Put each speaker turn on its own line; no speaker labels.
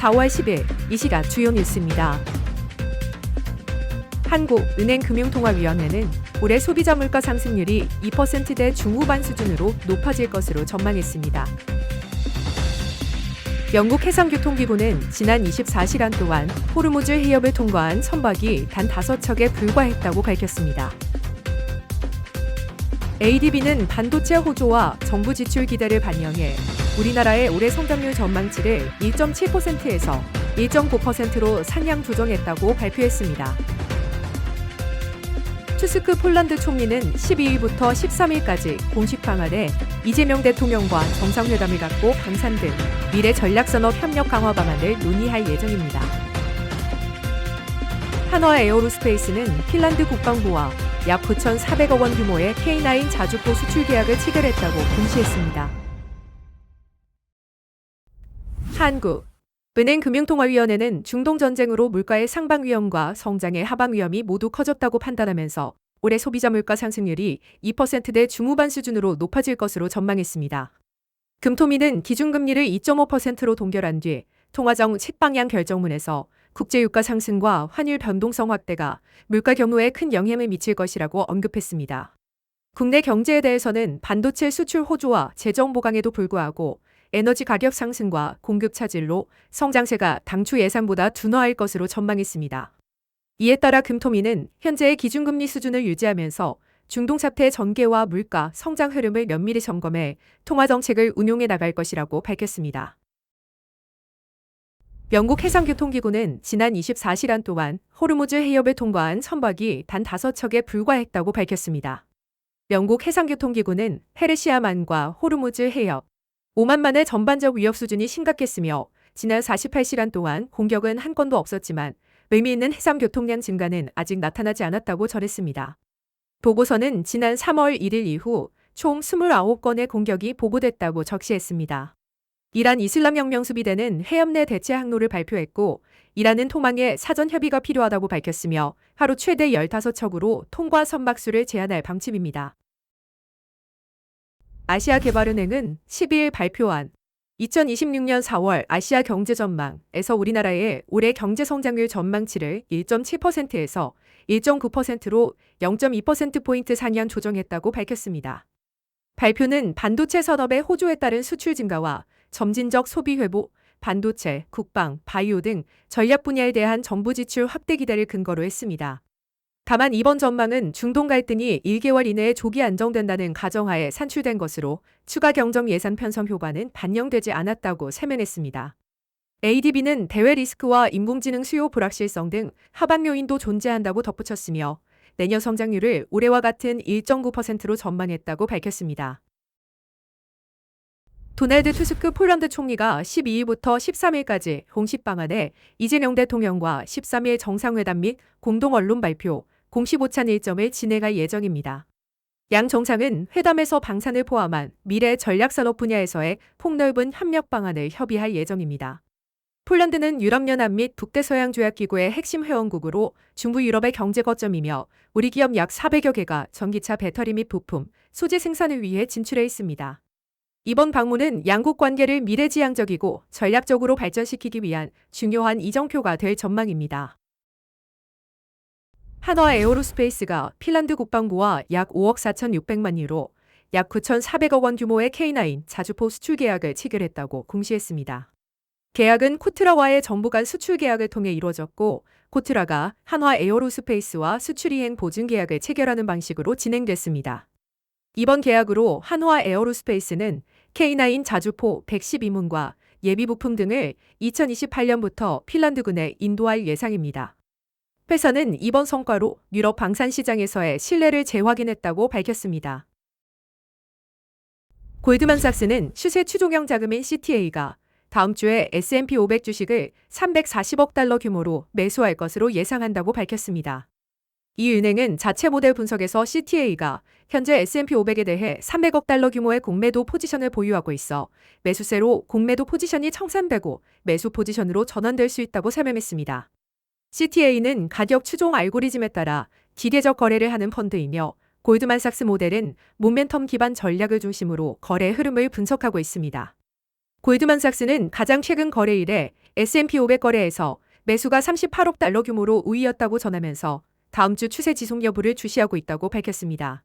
4월 10일 이 시각 주요 뉴스입니다. 한국은행금융통화위원회는 올해 소비자 물가 상승률이 2%대 중후반 수준으로 높아질 것으로 전망했습니다. 영국 해상교통기구는 지난 24시간 동안 호르무즈 해협을 통과한 선박이 단 5척에 불과했다고 밝혔습니다. ADB는 반도체 호조와 정부 지출 기대를 반영해 우리나라의 올해 성장률 전망치를 1.7%에서 1.9%로 상향 조정했다고 발표했습니다. 투스크 폴란드 총리는 12일부터 13일까지 공식 방안에 이재명 대통령과 정상회담을 갖고 방산 등 미래 전략산업 협력 강화 방안을 논의할 예정입니다. 한화 에어로스페이스는 핀란드 국방부와 약 9,400억 원 규모의 K9 자주포 수출 계약을 체결했다고 공시했습니다. 한국은행금융통화위원회는 중동전쟁으로 물가의 상방 위험과 성장의 하방 위험이 모두 커졌다고 판단하면서 올해 소비자 물가 상승률이 2%대 중후반 수준으로 높아질 것으로 전망했습니다. 금토미는 기준금리를 2.5%로 동결한 뒤 통화정책 방향 결정문에서 국제유가 상승과 환율 변동성 확대가 물가 경로에 큰 영향을 미칠 것이라고 언급했습니다. 국내 경제에 대해서는 반도체 수출 호조와 재정 보강에도 불구하고 에너지 가격 상승과 공급 차질로 성장세가 당초 예상보다 둔화할 것으로 전망했습니다. 이에 따라 금토미는 현재의 기준금리 수준을 유지하면서 중동 사태 전개와 물가, 성장 흐름을 면밀히 점검해 통화정책을 운용해 나갈 것이라고 밝혔습니다. 영국 해상교통기구는 지난 24시간 동안 호르무즈 해협을 통과한 선박이 단 5척에 불과했다고 밝혔습니다. 영국 해상교통기구는 페르시아만과 호르무즈 해협, 오만만의 전반적 위협 수준이 심각했으며 지난 48시간 동안 공격은 한 건도 없었지만 의미 있는 해상 교통량 증가는 아직 나타나지 않았다고 전했습니다. 보고서는 지난 3월 1일 이후 총 29건의 공격이 보고됐다고 적시했습니다. 이란 이슬람혁명수비대는 해협 내 대체 항로를 발표했고 이란은 통항에 사전 협의가 필요하다고 밝혔으며 하루 최대 15척으로 통과 선박수를 제한할 방침입니다. 아시아개발은행은 12일 발표한 2026년 4월 아시아 경제 전망에서 우리나라의 올해 경제 성장률 전망치를 1.7%에서 1.9%로 0.2%포인트 상향 조정했다고 밝혔습니다. 발표는 반도체 산업의 호조에 따른 수출 증가와 점진적 소비 회복, 반도체, 국방, 바이오 등 전략 분야에 대한 정부 지출 확대 기대를 근거로 했습니다. 다만 이번 전망은 중동 갈등이 1개월 이내에 조기 안정된다는 가정하에 산출된 것으로 추가 경정 예산 편성 효과는 반영되지 않았다고 설명했습니다. ADB는 대외 리스크와 인공지능 수요 불확실성 등 하방 요인도 존재한다고 덧붙였으며 내년 성장률을 올해와 같은 1.9%로 전망했다고 밝혔습니다. 도널드 투스크 폴란드 총리가 12일부터 13일까지 공식 방안에 이재명 대통령과 13일 정상회담 및 공동 언론 발표, 공식 오찬 일정을 진행할 예정입니다. 양 정상은 회담에서 방산을 포함한 미래 전략산업 분야에서의 폭넓은 협력 방안을 협의할 예정입니다. 폴란드는 유럽연합 및 북대서양조약기구의 핵심 회원국으로 중부 유럽의 경제 거점이며 우리 기업 약 400여 개가 전기차 배터리 및 부품, 소재 생산을 위해 진출해 있습니다. 이번 방문은 양국 관계를 미래지향적이고 전략적으로 발전시키기 위한 중요한 이정표가 될 전망입니다. 한화 에어로스페이스가 핀란드 국방부와 약 5억 4,600만 유로, 약 9,400억 원 규모의 K9 자주포 수출 계약을 체결했다고 공시했습니다. 계약은 코트라와의 정부 간 수출 계약을 통해 이루어졌고 코트라가 한화 에어로스페이스와 수출 이행 보증 계약을 체결하는 방식으로 진행됐습니다. 이번 계약으로 한화 에어로스페이스는 K9 자주포 112문과 예비 부품 등을 2028년부터 핀란드군에 인도할 예상입니다. 회사는 이번 성과로 유럽 방산 시장에서의 신뢰를 재확인했다고 밝혔습니다. 골드만삭스는 시세 추종형 자금인 CTA가 다음 주에 S&P 500 주식을 340억 달러 규모로 매수할 것으로 예상한다고 밝혔습니다. 이 은행은 자체 모델 분석에서 CTA가 현재 S&P 500에 대해 300억 달러 규모의 공매도 포지션을 보유하고 있어 매수세로 공매도 포지션이 청산되고 매수 포지션으로 전환될 수 있다고 설명했습니다. CTA는 가격 추종 알고리즘에 따라 기계적 거래를 하는 펀드이며 골드만삭스 모델은 모멘텀 기반 전략을 중심으로 거래 흐름을 분석하고 있습니다. 골드만삭스는 가장 최근 거래일에 S&P 500 거래에서 매수가 38억 달러 규모로 우위였다고 전하면서 다음 주 추세 지속 여부를 주시하고 있다고 밝혔습니다.